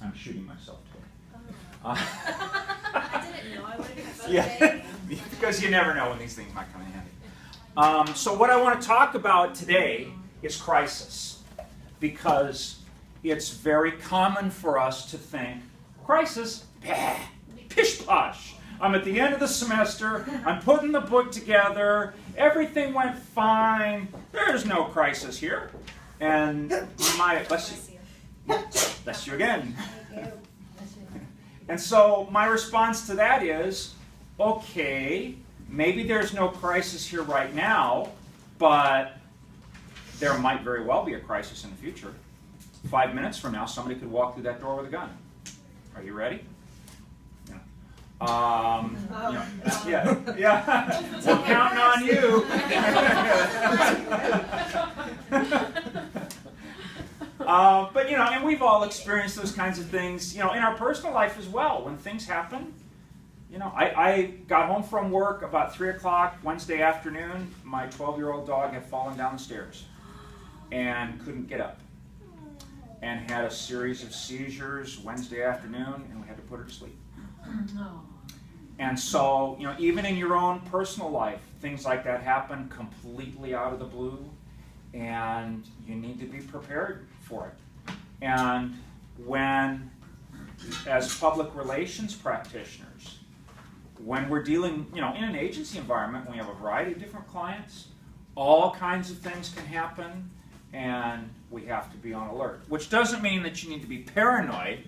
I'm shooting myself today. I didn't know. I would have Yeah, because you never know when these things might come in handy. So what I want to talk about today is crisis, because it's very common for us to think, crisis, pish-posh. I'm at the end of the semester, I'm putting the book together, everything went fine, there's no crisis here. And bless you again. And so my response to that is, okay, maybe there's no crisis here right now, but there might very well be a crisis in the future. 5 minutes from now, somebody could walk through that door with a gun. Are you ready? Yeah. We're counting on you. But and we've all experienced those kinds of things, in our personal life as well. When things happen, I got home from work about 3 o'clock Wednesday afternoon. My 12-year-old dog had fallen down the stairs and couldn't get up, and had a series of seizures Wednesday afternoon, and we had to put her to sleep. And so, even in your own personal life, things like that happen completely out of the blue, and you need to be prepared for it. And when, as public relations practitioners, when we're dealing, in an agency environment, we have a variety of different clients, all kinds of things can happen, and we have to be on alert. Which doesn't mean that you need to be paranoid,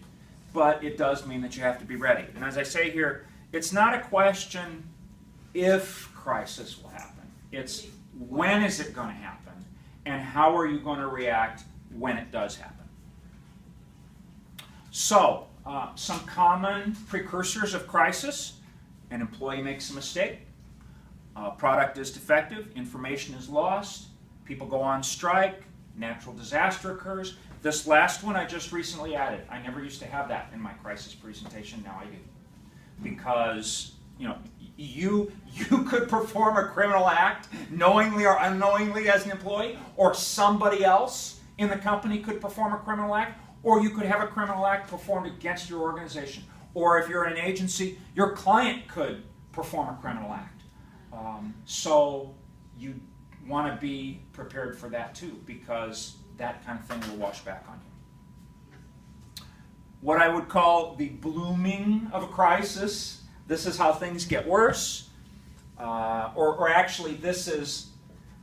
but it does mean that you have to be ready. And as I say here, it's not a question if crisis will happen. It's when is it going to happen, and how are you going to react when it does happen. So, some common precursors of crisis: an employee makes a mistake, a product is defective, information is lost, people go on strike, natural disaster occurs. This last one I just recently added. I never used to have that in my crisis presentation, now I do. Because, you could perform a criminal act knowingly or unknowingly as an employee, or somebody else in the company could perform a criminal act, or you could have a criminal act performed against your organization. Or if you're in an agency, your client could perform a criminal act. So you want to be prepared for that too, because that kind of thing will wash back on you. What I would call the blooming of a crisis. This is how things get worse. Or actually,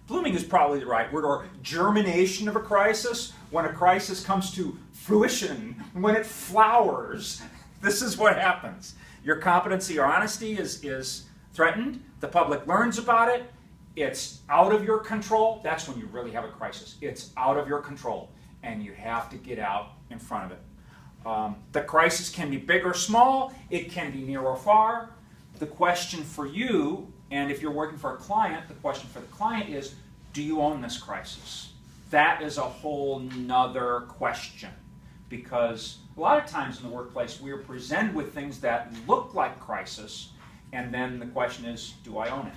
blooming is probably the right word, or germination of a crisis. When a crisis comes to fruition, when it flowers, this is what happens. Your competency or honesty is threatened. The public learns about it. It's out of your control. That's when you really have a crisis. It's out of your control, and you have to get out in front of it. The crisis can be big or small. It can be near or far. The question for you, and if you're working for a client, the question for the client is, do you own this crisis? That is a whole nother question, because a lot of times in the workplace we are presented with things that look like crisis, and then the question is, do I own it?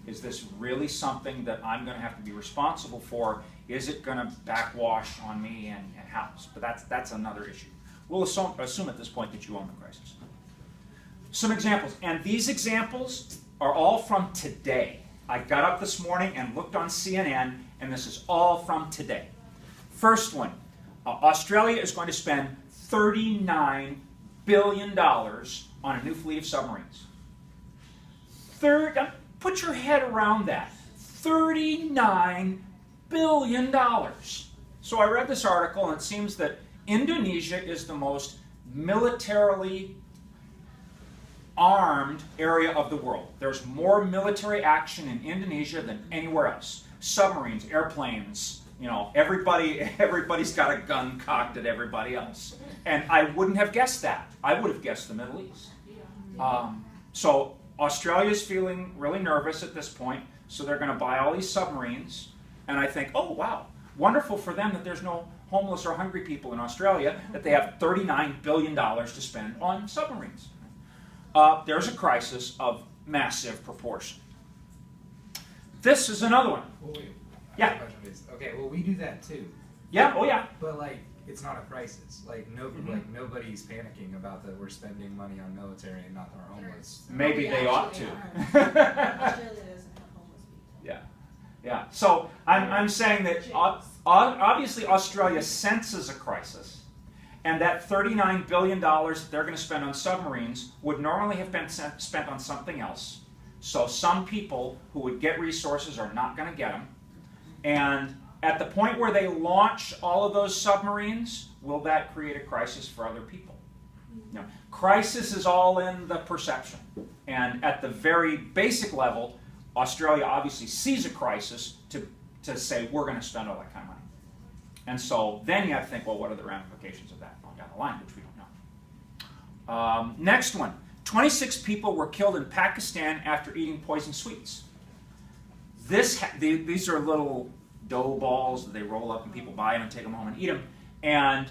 Is this really something that I'm going to have to be responsible for? Is it going to backwash on me and house? But that's another issue. We'll assume at this point that you own the crisis. Some examples, and these examples are all from today. I got up this morning and looked on CNN, and this is all from today. First one, Australia is going to spend $39 billion on a new fleet of submarines. Put your head around that. $39 billion. So I read this article, and it seems that Indonesia is the most militarily armed area of the world. There's more military action in Indonesia than anywhere else. Submarines, airplanes, everybody's got a gun cocked at everybody else. And I wouldn't have guessed that. I would have guessed the Middle East. So Australia's feeling really nervous at this point, so they're going to buy all these submarines. And I think, oh, wow, wonderful for them that there's no homeless or hungry people in Australia, that they have $39 billion to spend on submarines. There's a crisis of massive proportion. This is another one. Well, wait. Yeah. Okay, well, we do that too. Yeah, oh yeah. But it's not a crisis. Like nobody's panicking about that we're spending money on military and not our homeless. Maybe they ought to. Australia doesn't have homeless people. Yeah, yeah. So I'm saying that obviously Australia senses a crisis, and that $39 billion that they're going to spend on submarines would normally have been spent on something else. So some people who would get resources are not going to get them, and at the point where they launch all of those submarines, will that create a crisis for other people? No. Crisis is all in the perception. And at the very basic level, Australia obviously sees a crisis to say, we're going to spend all that kind of money. And so then you have to think, well, what are the ramifications of that on down the line, which we don't know. Next one. 26 people were killed in Pakistan after eating poison sweets. These are little dough balls that they roll up and people buy them and take them home and eat them. And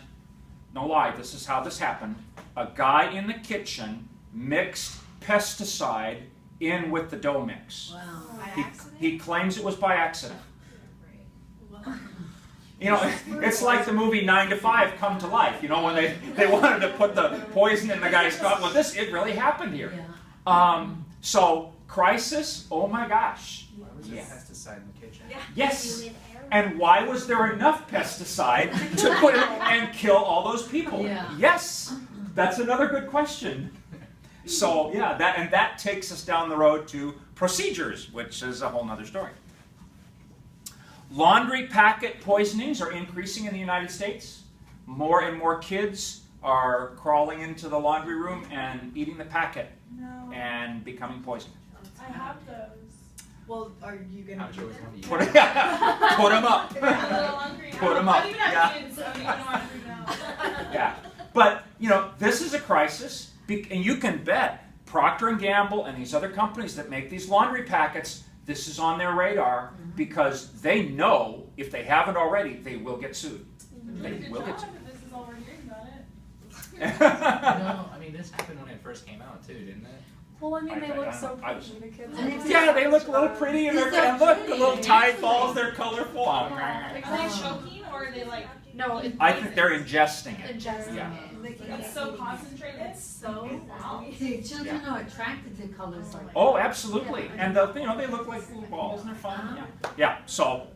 no lie, this is how this happened. A guy in the kitchen mixed pesticide in with the dough mix. Wow. He claims it was by accident. You know, it's like the movie 9 to 5 come to life. You know, when they wanted to put the poison in the guy's gut. Well, it really happened here. Yeah. So, crisis, oh my gosh. Why was there pesticide in the kitchen? Yeah. Yes. And why was there enough pesticide to put it and kill all those people? Yeah. Yes. That's another good question. So, yeah, that takes us down the road to procedures, which is a whole other story. Laundry packet poisonings are increasing in the United States. More and more kids are crawling into the laundry room and eating the packet and becoming poisoned. I have those. Well, are you going to do them? Put them up. I'm a little hungry now. Put 'em I up. don't even have Yeah. kids, so you know I'm hungry now. Yeah. But, you know, this is a crisis, and you can bet Procter & Gamble and these other companies that make these laundry packets, this is on their radar because they know if they haven't already, they will get sued. They Good will job get sued. if this is all we're hearing about it. No, I mean this happened when it first came out too, didn't it? Well, I mean, they look so I was- pretty, the kids. Yeah, they look a little pretty, and They're they're so look, the pretty. little Tide balls, they're colorful. Like, are they choking or are they like, No, I think they're ingesting it. ingesting Yeah. it. it's so concentrated? It's so Wow. the children are attracted to colors like Oh, absolutely. And you know, they look like little balls, and they're fun. Yeah. Yeah. So,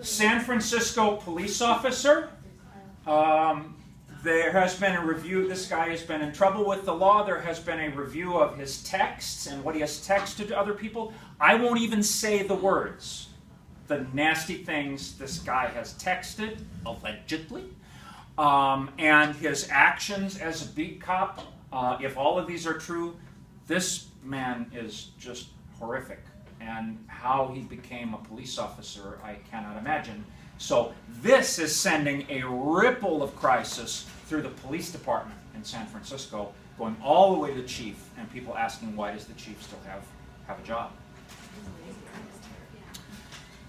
San Francisco police officer. There has been a review. This guy has been in trouble with the law. There has been a review of his texts and what he has texted to other people. I won't even say the words. The nasty things this guy has texted, allegedly, and his actions as a beat cop. If all of these are true, this man is just horrific. And how he became a police officer, I cannot imagine. So this is sending a ripple of crisis through the police department in San Francisco, going all the way to the chief, and people asking, why does the chief still have a job?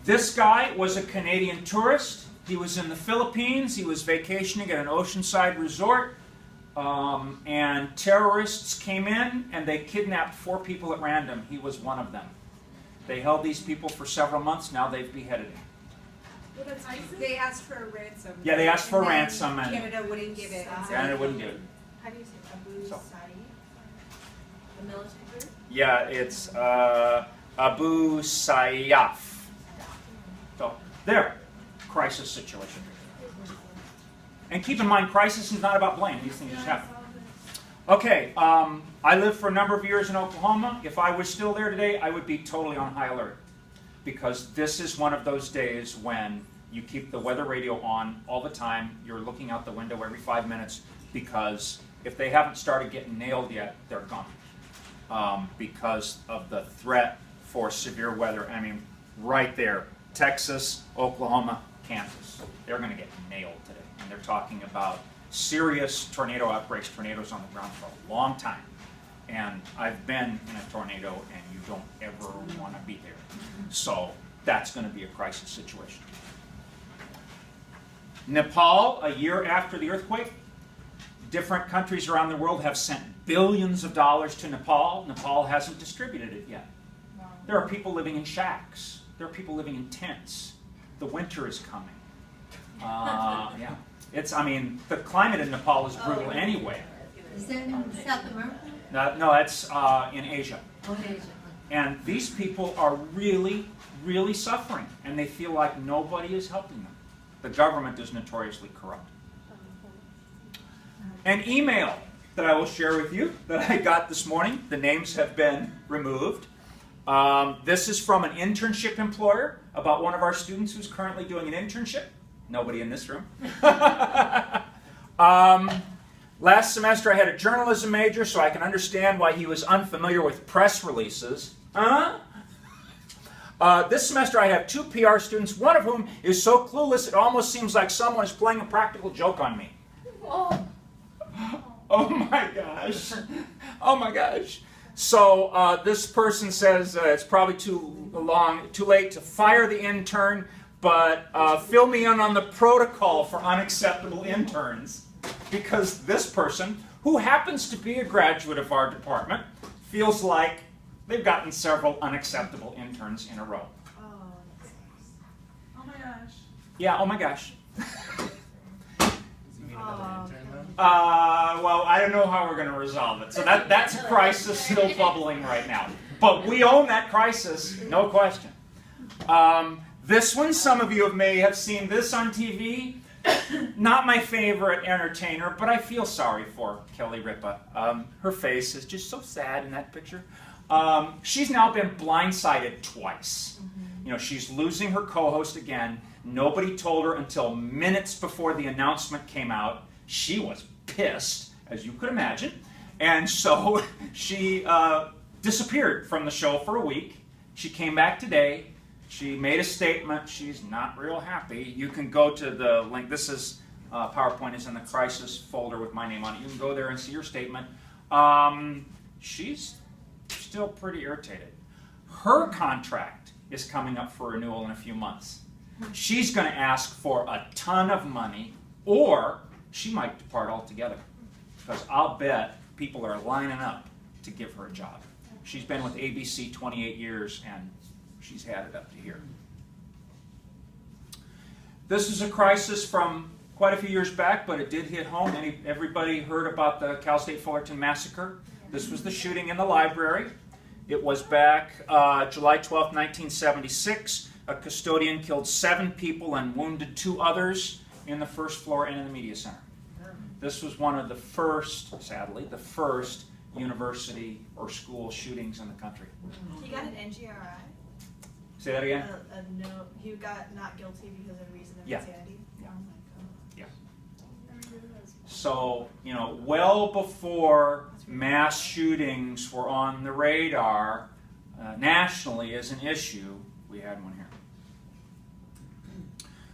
This guy was a Canadian tourist. He was in the Philippines. He was vacationing at an oceanside resort, and terrorists came in and they kidnapped 4 people at random. He was one of them. They held these people for several months. Now they've beheaded him. They asked for a ransom. Yeah, they asked for a and then ransom, and Canada wouldn't give it. And so Canada wouldn't give it. How do you say Abu So. Sayyaf? The military group? Yeah, it's Abu Sayyaf. So, there, crisis situation. And keep in mind, crisis is not about blame. These things just happen. Okay, I lived for a number of years in Oklahoma. If I was still there today, I would be totally on high alert. Because this is one of those days when you keep the weather radio on all the time. You're looking out the window every 5 minutes, because if they haven't started getting nailed yet, they're gone. Because of the threat for severe weather. I mean, right there, Texas, Oklahoma, Kansas. They're going to get nailed today. And they're talking about serious tornado outbreaks, tornadoes on the ground for a long time. And I've been in a tornado, and you don't ever want to be there. So that's going to be a crisis situation. Nepal, a year after the earthquake, different countries around the world have sent billions of dollars to Nepal. Nepal hasn't distributed it yet. There are people living in shacks. There are people living in tents. The winter is coming. Yeah. I mean, the climate in Nepal is brutal anyway. Is that in South America? No, it's in Asia. Oh, in Asia. And these people are really, really suffering, and they feel like nobody is helping them. The government is notoriously corrupt. An email that I will share with you that I got this morning. The names have been removed. This is from an internship employer about one of our students who's currently doing an internship. Nobody in this room. Last semester I had a journalism major, so I can understand why he was unfamiliar with press releases. This semester I have 2 PR students, one of whom is so clueless it almost seems like someone is playing a practical joke on me. Oh my gosh. Oh my gosh. So this person says it's probably too late to fire the intern, but fill me in on the protocol for unacceptable interns. Because this person, who happens to be a graduate of our department, feels like they've gotten several unacceptable interns in a row. Oh my gosh. Yeah, oh my gosh. Does he mean another intern though? Well, I don't know how we're going to resolve it. So that's a crisis still bubbling right now. But we own that crisis, no question. This one, some of you may have seen this on TV. Not my favorite entertainer, but I feel sorry for Kelly Ripa. Her face is just so sad in that picture. She's now been blindsided twice. You know, she's losing her co-host again. Nobody told her until minutes before the announcement came out. She was pissed, as you could imagine. And so she disappeared from the show for a week. She came back today. She made a statement. She's not real happy. You can go to the link. This is PowerPoint is in the crisis folder with my name on it. You can go there and see her statement. She's still pretty irritated. Her contract is coming up for renewal in a few months. She's going to ask for a ton of money, or she might depart altogether. Because I'll bet people are lining up to give her a job. She's been with ABC 28 years, and she's had it up to here. This is a crisis from quite a few years back, but it did hit home. Everybody heard about the Cal State Fullerton massacre. This was the shooting in the library. It was back July 12, 1976. A custodian killed 7 people and wounded 2 others in the first floor and in the media center. This was one of the first, sadly, the first university or school shootings in the country. He got an NGRI. Say that again? No, he got not guilty because of reason of Yeah. insanity. Yeah. Oh my god. Yeah. So, you know, well before mass shootings were on the radar nationally as an issue, we had one here.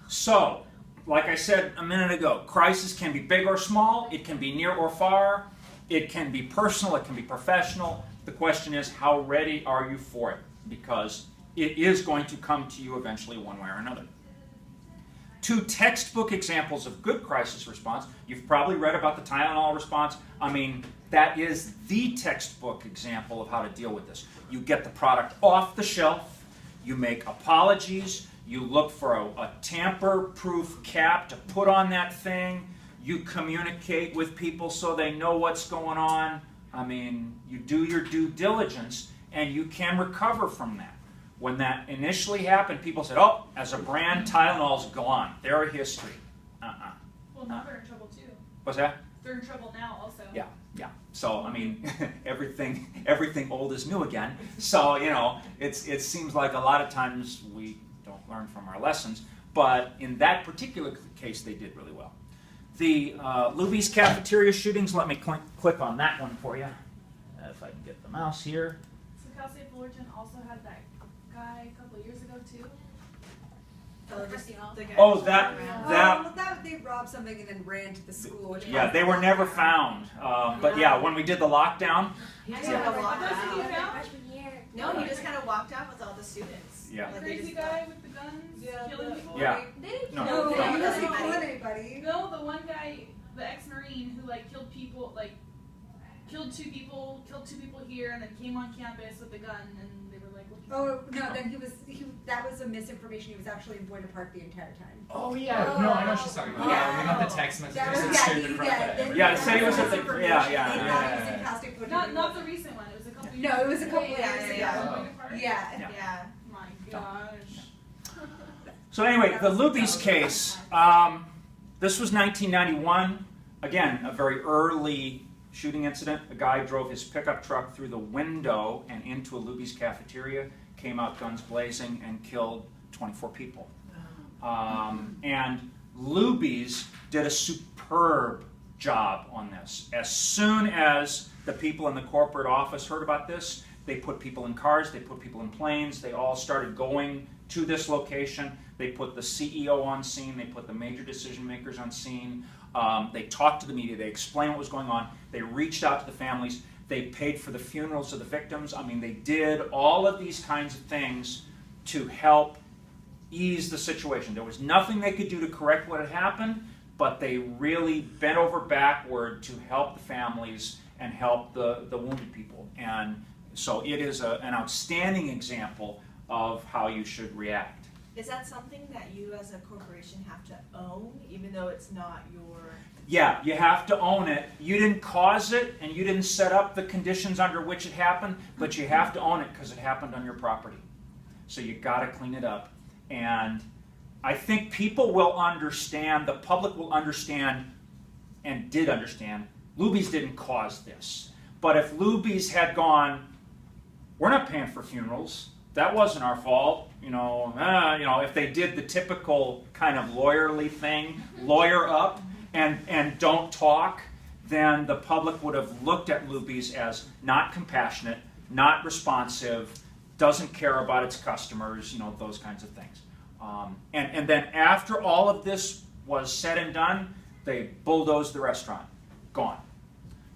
So, like I said a minute ago, crisis can be big or small. It can be near or far. It can be personal. It can be professional. The question is, how ready are you for it? Because it is going to come to you eventually one way or another. 2 textbook examples of good crisis response. You've probably read about the Tylenol response. I mean, that is the textbook example of how to deal with this. You get the product off the shelf. You make apologies. You look for a tamper-proof cap to put on that thing. You communicate with people so they know what's going on. I mean, you do your due diligence, and you can recover from that. When that initially happened, people said, oh, as a brand, Tylenol's gone. They're a history. Well, now they're in trouble too. What's that? They're in trouble now also. Yeah, yeah. So, I mean, everything old is new again. So, you know, it seems like a lot of times we don't learn from our lessons. But in that particular case, they did really well. The Luby's cafeteria shootings, let me click on that one for you. If I can get the mouse here. So Cal State Fullerton also had that guy a couple of years ago too. The guy Oh, was that, around. that, They robbed something and then ran to the school. Which yeah, they were never found. But yeah, when we did the lockdown, He just Yeah. kind of walked Wasn't he out. found? No, he just kind of walked out with all the students. Yeah. Like, they Crazy just- guy with the guns, Yeah, killing people. yeah. No, No, he no, doesn't no. kill anybody. No, the one guy, the ex-marine who like killed people, killed two people here, and then came on campus with a gun, and they were like, "What Oh, no, then that was a misinformation. He was actually in Boyder Park the entire time. Oh yeah, no, I know what she's talking about. Yeah. We got the text message. That was, It's yeah, stupid crap. Yeah, say he was at the- misinformation. yeah. They thought he was in Castic Wood. Not the recent one, it was a couple years No, it was a ago. couple years ago. Oh. Yeah. Yeah. My gosh. So anyway, the Luby's case, this was 1991. Again, a very early shooting incident. A guy drove his pickup truck through the window and into a Luby's cafeteria, came out guns blazing, and killed 24 people. And Luby's did a superb job on this. As soon as the people in the corporate office heard about this, they put people in cars, they put people in planes, they all started going to this location. They put the CEO on scene, they put the major decision makers on scene. They talked to the media, they explained what was going on, they reached out to the families, they paid for the funerals of the victims. I mean, they did all of these kinds of things to help ease the situation. There was nothing they could do to correct what had happened, but they really bent over backward to help the families and help the wounded people. And so it is an outstanding example of how you should react. Is that something that you as a corporation have to own, even though it's not your... Yeah, you have to own it. You didn't cause it, and you didn't set up the conditions under which it happened, but you have to own it because it happened on your property. So you got to clean it up. And I think people will understand, the public will understand, and did understand, Luby's didn't cause this. But if Luby's had gone, we're not paying for funerals, that wasn't our fault, if they did the typical kind of lawyerly thing, lawyer up and don't talk, then the public would have looked at Luby's as not compassionate, not responsive, doesn't care about its customers, those kinds of things. And then after all of this was said and done, they bulldozed the restaurant. Gone.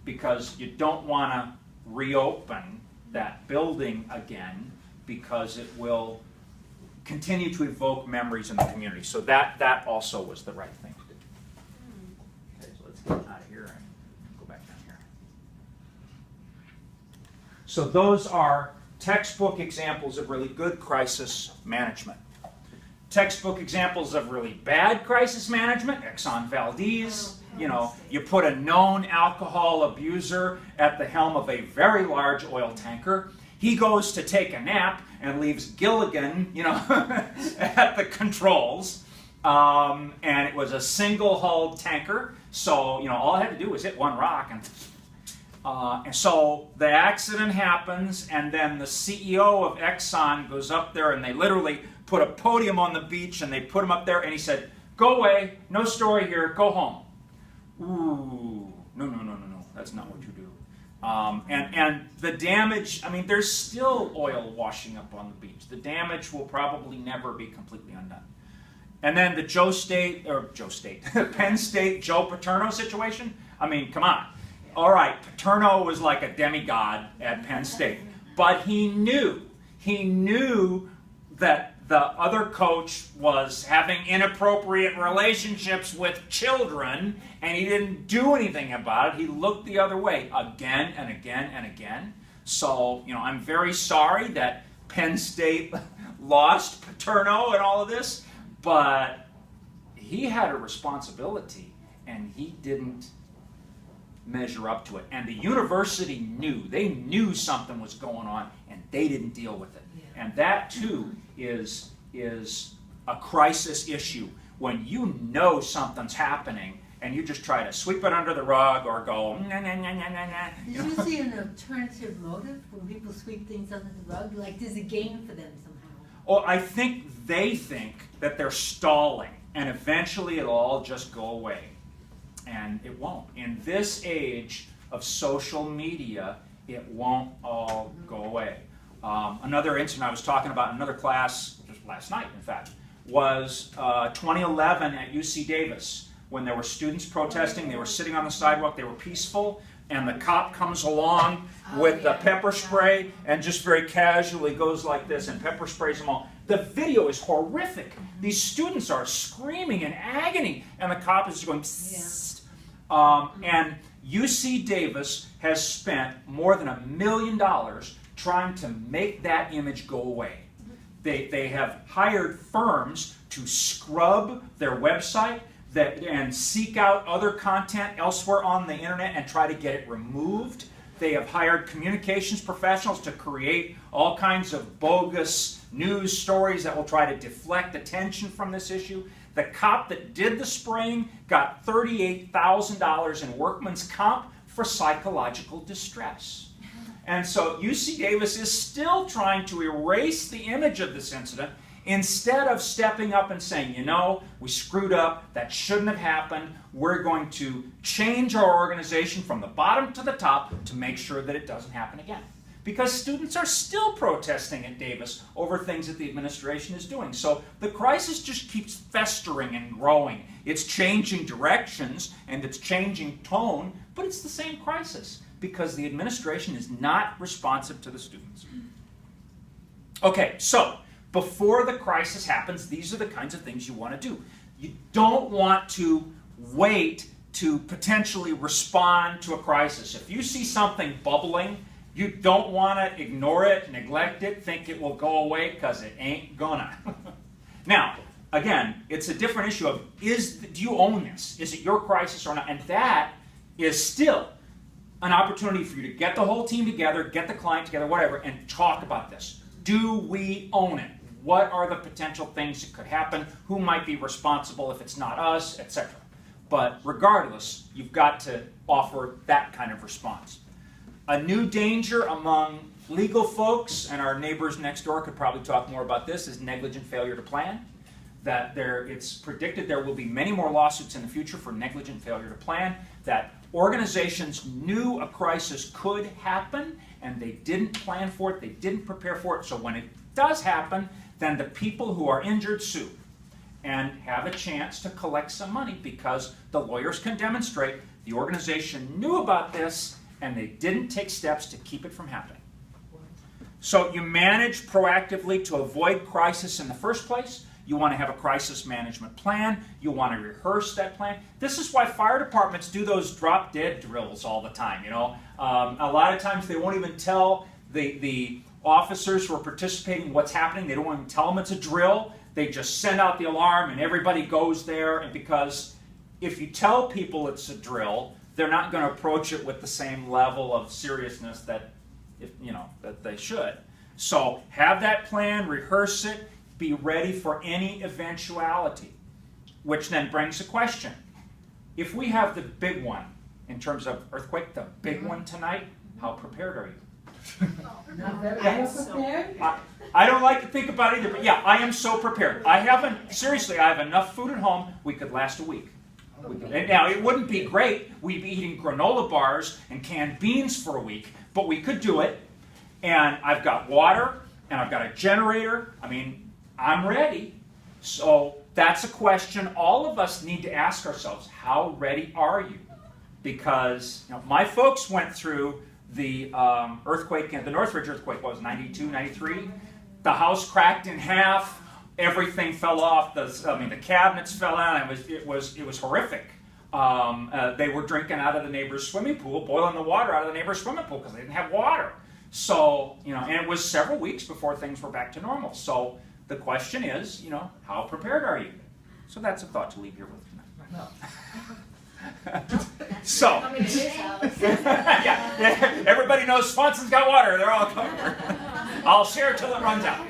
Because you don't want to reopen that building again because it will continue to evoke memories in the community. So that also was the right thing to do. Okay, so let's get out of here and go back down here. So those are textbook examples of really good crisis management. Textbook examples of really bad crisis management, Exxon Valdez. You put a known alcohol abuser at the helm of a very large oil tanker. He goes to take a nap and leaves Gilligan, at the controls. And it was a single-hulled tanker, so all I had to do was hit one rock, and so the accident happens, and then the CEO of Exxon goes up there, and they literally put a podium on the beach, and they put him up there, and he said, "Go away, no story here, go home." Ooh, no, that's not what you do. And the damage, there's still oil washing up on the beach. The damage will probably never be completely undone. And then the Penn State Joe Paterno situation, come on. All right, Paterno was like a demigod at Penn State, but he knew that the other coach was having inappropriate relationships with children, and he didn't do anything about it. He looked the other way again and again and again. So, I'm very sorry that Penn State lost Paterno and all of this, but he had a responsibility, and he didn't measure up to it. And the university knew. They knew something was going on, and they didn't deal with it. Yeah. And that, too, is a crisis issue. When you know something's happening, and you just try to sweep it under the rug or go, nah, nah, nah, nah, nah, nah. Did you see an alternative motive when people sweep things under the rug? Like there's a gain for them somehow? Oh, I think they think that they're stalling, and eventually it'll all just go away. And it won't. In this age of social media, it won't all go away. Another incident I was talking about in another class, just last night in fact, was 2011 at UC Davis, when there were students protesting. They were sitting on the sidewalk, they were peaceful, and the cop comes along with the pepper spray and just very casually goes like this and pepper sprays them all. The video is horrific. These students are screaming in agony, and the cop is just going, psst. And UC Davis has spent more than $1 million trying to make that image go away. They have hired firms to scrub their website and seek out other content elsewhere on the internet and try to get it removed. They have hired communications professionals to create all kinds of bogus news stories that will try to deflect attention from this issue. The cop that did the spraying got $38,000 in workman's comp for psychological distress. And so UC Davis is still trying to erase the image of this incident instead of stepping up and saying, you know, we screwed up, that shouldn't have happened, we're going to change our organization from the bottom to the top to make sure that it doesn't happen again. Because students are still protesting at Davis over things that the administration is doing. So the crisis just keeps festering and growing. It's changing directions and it's changing tone, but it's the same crisis because the administration is not responsive to the students. Okay, so before the crisis happens, these are the kinds of things you want to do. You don't want to wait to potentially respond to a crisis. If you see something bubbling, you don't want to ignore it, neglect it, think it will go away, because it ain't gonna. Now, again, it's a different issue of, do you own this? Is it your crisis or not? And that is still an opportunity for you to get the whole team together, get the client together, whatever, and talk about this. Do we own it? What are the potential things that could happen? Who might be responsible if it's not us, etc. But regardless, you've got to offer that kind of response. A new danger among legal folks, and our neighbors next door could probably talk more about this, is negligent failure to plan. That it's predicted there will be many more lawsuits in the future for negligent failure to plan, that organizations knew a crisis could happen and they didn't plan for it, they didn't prepare for it, so when it does happen, then the people who are injured sue and have a chance to collect some money because the lawyers can demonstrate the organization knew about this and they didn't take steps to keep it from happening. So you manage proactively to avoid crisis in the first place. You want to have a crisis management plan. You want to rehearse that plan. This is why fire departments do those drop-dead drills all the time. You know, a lot of times they won't even tell the officers who are participating what's happening. They don't want to tell them it's a drill. They just send out the alarm and everybody goes there. And because if you tell people it's a drill, they're not going to approach it with the same level of seriousness that they should. So have that plan, rehearse it. Be ready for any eventuality, which then brings a question. If we have the big one, in terms of earthquake, the big one tonight, how prepared are you? Not very well prepared. I don't like to think about it either, but yeah, I am so prepared. I have enough food at home, we could last a week. Now, it wouldn't be great. We'd be eating granola bars and canned beans for a week, but we could do it. And I've got water, and I've got a generator. I mean, I'm ready. So that's a question all of us need to ask ourselves. How ready are you? Because my folks went through the earthquake, the Northridge earthquake, what was it, 92, 93? The house cracked in half. Everything fell off. The cabinets fell out. It was horrific. They were drinking out of the neighbor's swimming pool, boiling the water out of the neighbor's swimming pool because they didn't have water. So, and it was several weeks before things were back to normal. So the question is, how prepared are you? So that's a thought to leave here with tonight. So, yeah, everybody knows Swanson's got water. They're all covered. I'll share till it runs out.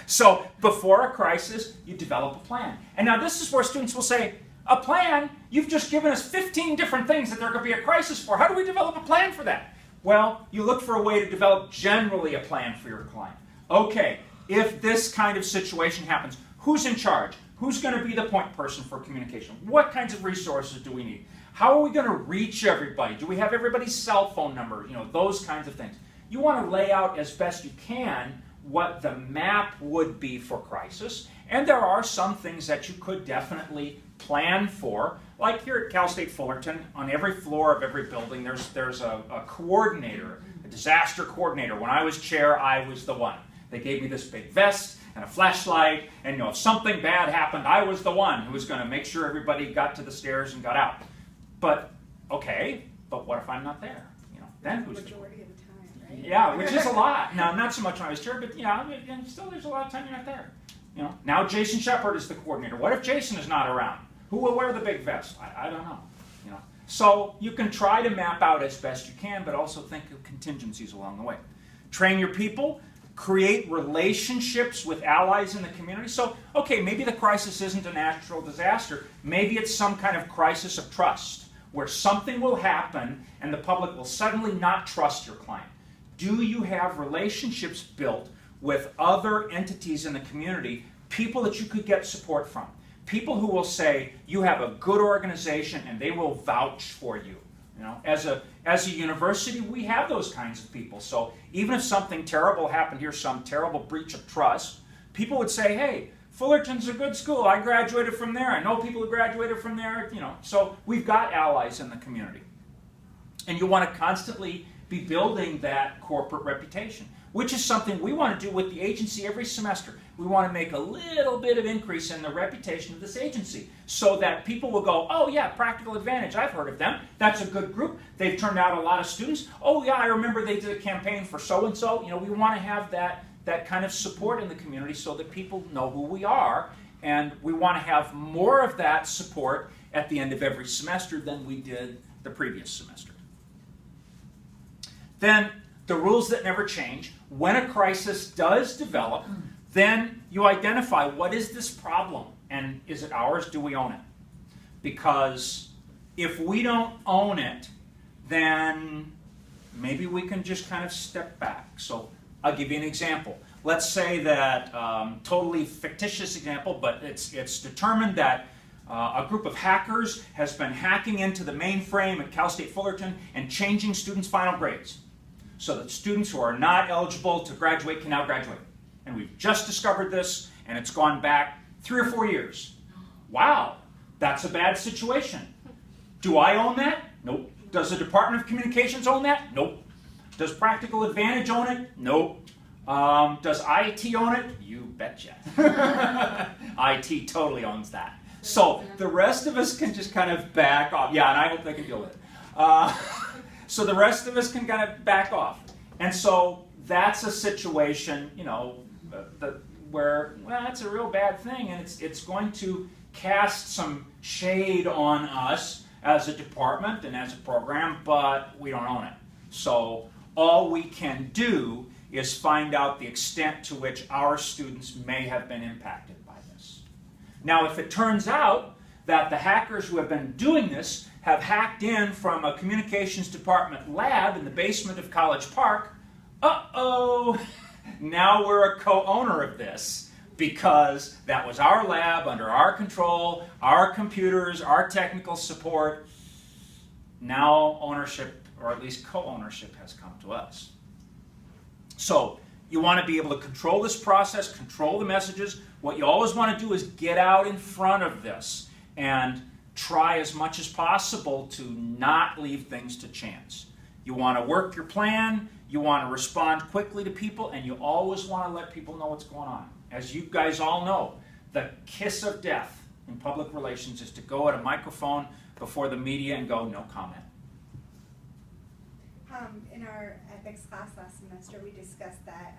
So before a crisis, you develop a plan. And now this is where students will say, a plan? You've just given us 15 different things that there could be a crisis for. How do we develop a plan for that? Well, you look for a way to develop generally a plan for your client. Okay, if this kind of situation happens, who's in charge? Who's going to be the point person for communication? What kinds of resources do we need? How are we going to reach everybody? Do we have everybody's cell phone number? Those kinds of things. You want to lay out as best you can what the map would be for crisis. And there are some things that you could definitely plan for. Like here at Cal State Fullerton, on every floor of every building, there's a coordinator, a disaster coordinator. When I was chair, I was the one. They gave me this big vest and a flashlight, and if something bad happened, I was the one who was going to make sure everybody got to the stairs and got out. But, okay, but what if I'm not there? Then who's majority of the time, right? right? Yeah, which is a lot. Now, not so much when I was chair, but and still there's a lot of time you're not there. Now Jason Shepard is the coordinator. What if Jason is not around? Who will wear the big vest? I don't know. So you can try to map out as best you can, but also think of contingencies along the way. Train your people. Create relationships with allies in the community. So, okay, maybe the crisis isn't a natural disaster. Maybe it's some kind of crisis of trust, where something will happen and the public will suddenly not trust your client. Do you have relationships built with other entities in the community, people that you could get support from? People who will say, you have a good organization and they will vouch for you. As a university, we have those kinds of people. So even if something terrible happened here, some terrible breach of trust, people would say, hey, Fullerton's a good school. I graduated from there. I know people who graduated from there. So we've got allies in the community. And you want to constantly be building that corporate reputation, which is something we want to do with the agency every semester. We want to make a little bit of increase in the reputation of this agency so that people will go, oh yeah, Practical Advantage, I've heard of them. That's a good group. They've turned out a lot of students. Oh yeah, I remember they did a campaign for so-and-so. We want to have that kind of support in the community so that people know who we are, and we want to have more of that support at the end of every semester than we did the previous semester. Then the rules that never change. When a crisis does develop, then you identify what is this problem and is it ours? Do we own it? Because if we don't own it, then maybe we can just kind of step back. So I'll give you an example. Let's say that, totally fictitious example, but it's determined that a group of hackers has been hacking into the mainframe at Cal State Fullerton and changing students' final grades, so that students who are not eligible to graduate can now graduate. And we've just discovered this, and it's gone back 3 or 4 years. Wow, that's a bad situation. Do I own that? Nope. Does the Department of Communications own that? Nope. Does Practical Advantage own it? Nope. Does IT own it? You betcha. IT totally owns that. So the rest of us can just kind of back off. Yeah, and I hope they can deal with it. So the rest of us can kind of back off. And so that's a situation, where, well, that's a real bad thing, and it's going to cast some shade on us as a department and as a program, but we don't own it. So all we can do is find out the extent to which our students may have been impacted by this. Now, if it turns out that the hackers who have been doing this have hacked in from a communications department lab in the basement of College Park, uh-oh, now we're a co-owner of this, because that was our lab, under our control, our computers, our technical support. Now ownership, or at least co-ownership, has come to us. So you want to be able to control this process, control the messages. What you always want to do is get out in front of this and try as much as possible to not leave things to chance. You want to work your plan, you want to respond quickly to people, and you always want to let people know what's going on. As you guys all know, the kiss of death in public relations is to go at a microphone before the media and go, no comment. In our ethics class last semester, we discussed that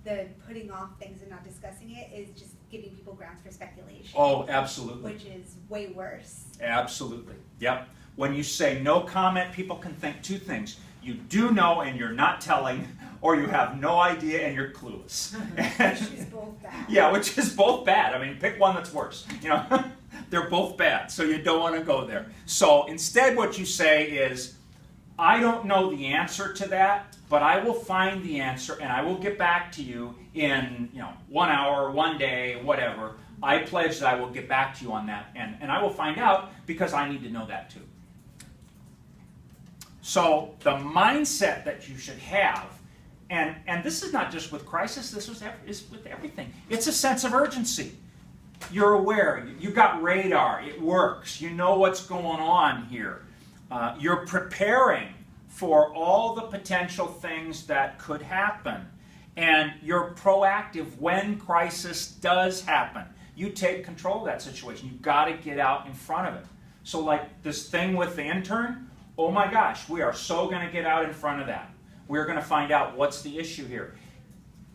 the putting off things and not discussing it is just giving people grounds for speculation. Oh, absolutely. Which is way worse. Absolutely. Yep. When you say no comment, people can think two things. You do know and you're not telling, or you have no idea and you're clueless. Which is both bad. Yeah, which is both bad. I mean, pick one that's worse. They're both bad, so you don't want to go there. So instead what you say is, I don't know the answer to that, but I will find the answer and I will get back to you in 1 hour, 1 day, whatever. I pledge that I will get back to you on that, and I will find out because I need to know that too. So the mindset that you should have, and this is not just with crisis, this is with everything. It's a sense of urgency. You're aware, you've got radar, it works, you know what's going on here. You're preparing for all the potential things that could happen. And you're proactive when crisis does happen. You take control of that situation. You've got to get out in front of it. So like this thing with the intern, oh my gosh, we are so going to get out in front of that. we're going to find out what's the issue here.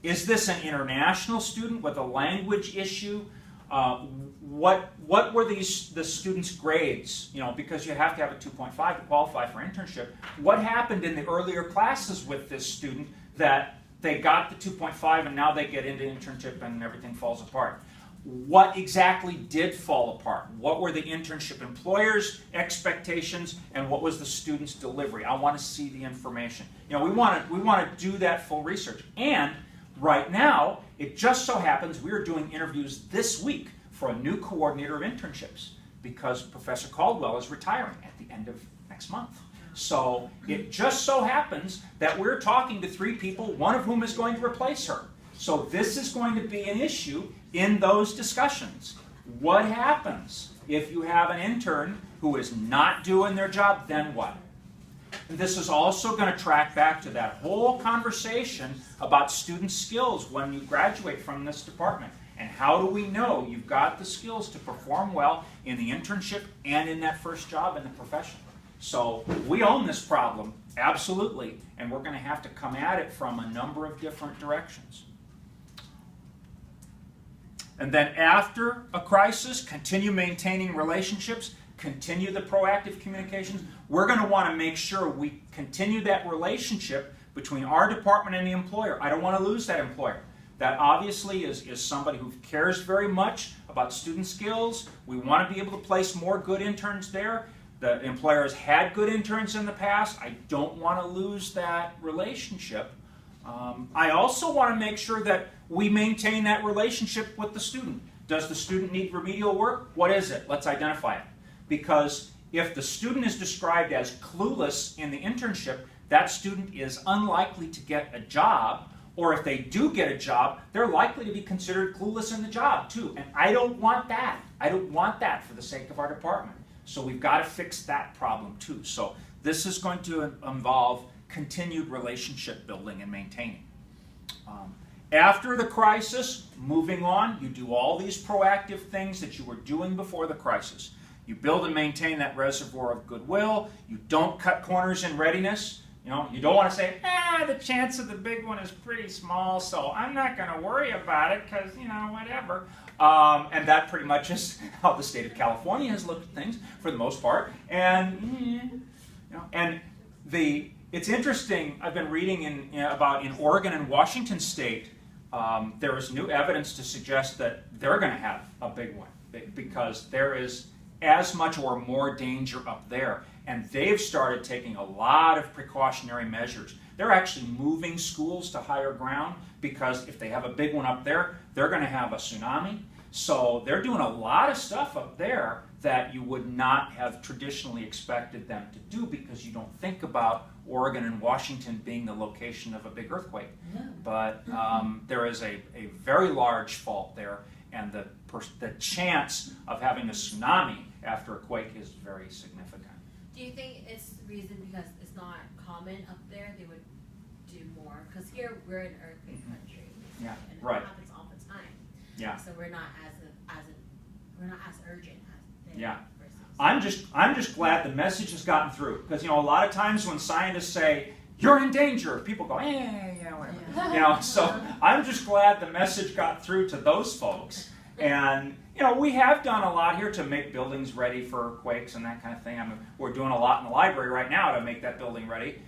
Is this an international student with a language issue? What were the students' grades? You know, because you have to have a 2.5 to qualify for internship. What happened in the earlier classes with this student that they got the 2.5 and now they get into internship and everything falls apart? What exactly did fall apart? What were the internship employers' expectations and what was the student's delivery? I want to see the information. You know, we want to do that full research. And right now, it just so happens we are doing interviews this week for a new coordinator of internships because Professor Caldwell is retiring at the end of next month. So it just so happens that we're talking to 3 people, one of whom is going to replace her. So this is going to be an issue in those discussions. What happens if you have an intern who is not doing their job, then what? And this is also going to track back to that whole conversation about student skills when you graduate from this department. And how do we know you've got the skills to perform well in the internship and in that first job in the profession? So we own this problem, absolutely, and we're going to have to come at it from a number of different directions. And then after a crisis, continue maintaining relationships, continue the proactive communications. We're going to want to make sure we continue that relationship between our department and the employer. I don't want to lose that employer. That obviously is somebody who cares very much about student skills. We want to be able to place more good interns there. The employer has had good interns in the past. I don't want to lose that relationship. I also want to make sure that we maintain that relationship with the student. Does the student need remedial work? What is it? Let's identify it. Because if the student is described as clueless in the internship, that student is unlikely to get a job, or if they do get a job, they're likely to be considered clueless in the job too. And I don't want that. I don't want that for the sake of our department. So we've got to fix that problem too. So this is going to involve continued relationship building and maintaining. After the crisis, moving on, you do all these proactive things that you were doing before the crisis. You build and maintain that reservoir of goodwill. You don't cut corners in readiness. You know, you don't want to say, the chance of the big one is pretty small, so I'm not going to worry about it because, you know, whatever. And that pretty much is how the state of California has looked at things for the most part. And, you know, and it's interesting. I've been reading about in Oregon and Washington State, there is new evidence to suggest that they're going to have a big one because there is as much or more danger up there. And they've started taking a lot of precautionary measures. They're actually moving schools to higher ground because if they have a big one up there, they're going to have a tsunami. So they're doing a lot of stuff up there that you would not have traditionally expected them to do because you don't think about Oregon and Washington being the location of a big earthquake. No. But there is a very large fault there, and the chance of having a tsunami after a quake is very significant. Do you think it's the reason because it's not common up there they would do more? Because here we're an earthquake country, Yeah, and right. it happens all the time. Yeah. So we're not as urgent as they Yeah. are versus. I'm just glad the message has gotten through because, you know, a lot of times when scientists say you're in danger, people go, yeah, whatever. Yeah. You know, so I'm just glad the message got through to those folks. And, you know, we have done a lot here to make buildings ready for quakes and that kind of thing. I mean, we're doing a lot in the library right now to make that building ready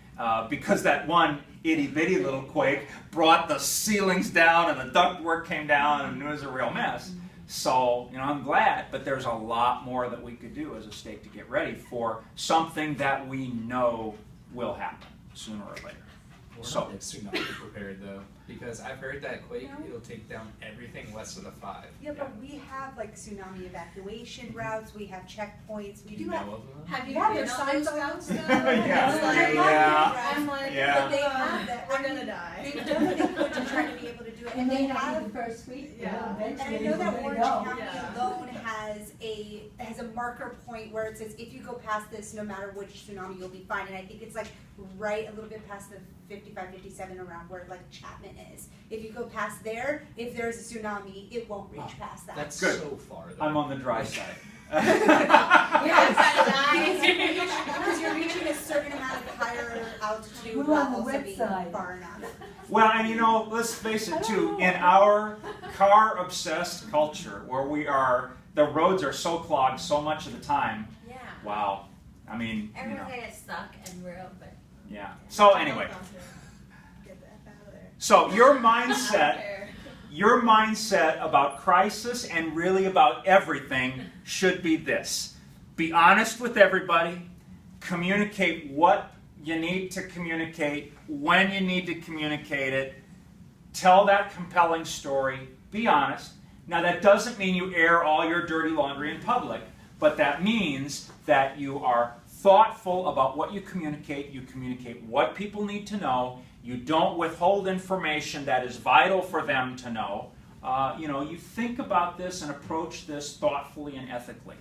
because that one itty-bitty little quake brought the ceilings down and the ductwork came down and it was a real mess. So, you know, I'm glad, but there's a lot more that we could do as a state to get ready for something that we know will happen sooner or later. We're So- not tsunami prepared though, because I've heard that quake, it'll take down everything west of the 5. Yeah, but we have like tsunami evacuation routes, we have checkpoints, we Do do you have. know of them? Have you Yeah, been there's on signs those on- routes though? Yeah. It's like, Yeah. I'm like, Yeah. But they have that. we're gonna die. They've done what they could to try to be able to do it, And and they they have have. the first week, Yeah. And I eventually know we're that gonna Orange go. County Yeah. alone has a marker point where it says if you go past this, no matter which tsunami, you'll be fine. And I think it's like right a little bit past the 55, 57 around where like Chapman is. If you go past there, if there's a tsunami, it won't reach past that. That's Good. so far though. I'm on the dry side. Yes, because you're reaching a certain amount of higher altitude Go on the also be website. far enough. Well, and you know, let's face it too, in our car-obsessed culture, where the roads are so clogged so much of the time, Yeah. wow. I mean, you know, Everyone's gonna get stuck and we're open. yeah. So anyway, Get the F out of there. so your mindset about crisis and really about everything should be this. Be honest with everybody. Communicate what you need to communicate, when you need to communicate it. Tell that compelling story. Be honest. Now, that doesn't mean you air all your dirty laundry in public, but that means that you are thoughtful about what you communicate. You communicate what people need to know. You don't withhold information that is vital for them to know. You think about this and approach this thoughtfully and ethically.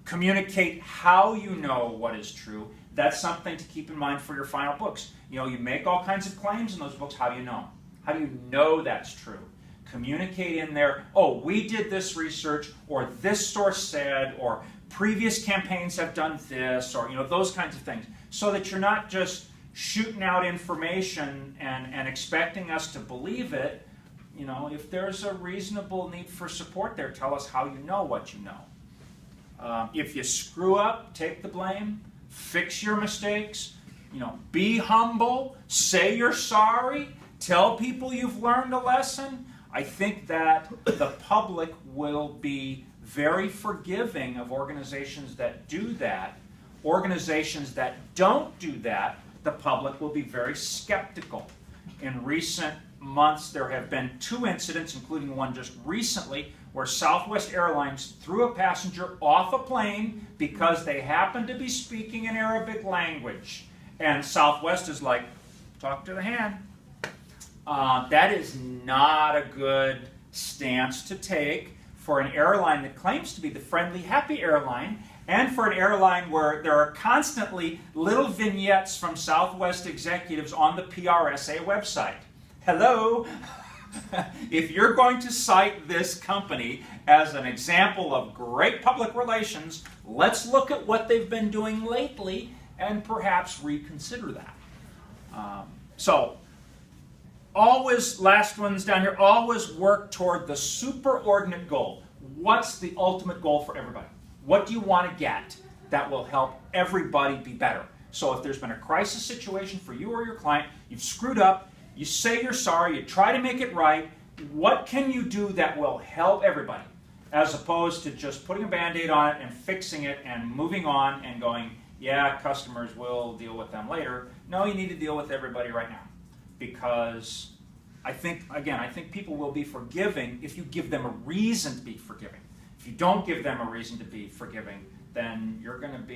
Communicate how you know what is true. That's something to keep in mind for your final books. You make all kinds of claims in those books. How do you know? How do you know that's true? Communicate in there, oh, we did this research, or this source said, or previous campaigns have done this, or those kinds of things, so that you're not just shooting out information and expecting us to believe it. If there's a reasonable need for support there, tell us how you know what you know. If you screw up, take the blame, fix your mistakes, be humble, say you're sorry, tell people you've learned a lesson. I think that the public will be very forgiving of organizations that do that. Organizations that don't do that, the public will be very skeptical. In recent months, there have been 2 incidents, including one just recently, where Southwest Airlines threw a passenger off a plane because they happened to be speaking an Arabic language. And Southwest is like, talk to the hand. That is not a good stance to take for an airline that claims to be the friendly, happy airline, and for an airline where there are constantly little vignettes from Southwest executives on the PRSA website. Hello? If you're going to cite this company as an example of great public relations, let's look at what they've been doing lately and perhaps reconsider that. Always, last one's down here, always work toward the superordinate goal. What's the ultimate goal for everybody? What do you want to get that will help everybody be better? So if there's been a crisis situation for you or your client, you've screwed up, you say you're sorry, you try to make it right, what can you do that will help everybody? As opposed to just putting a Band-Aid on it and fixing it and moving on and going, yeah, customers will deal with them later. No, you need to deal with everybody right now. Because I think people will be forgiving if you give them a reason to be forgiving. If you don't give them a reason to be forgiving, then you're going to be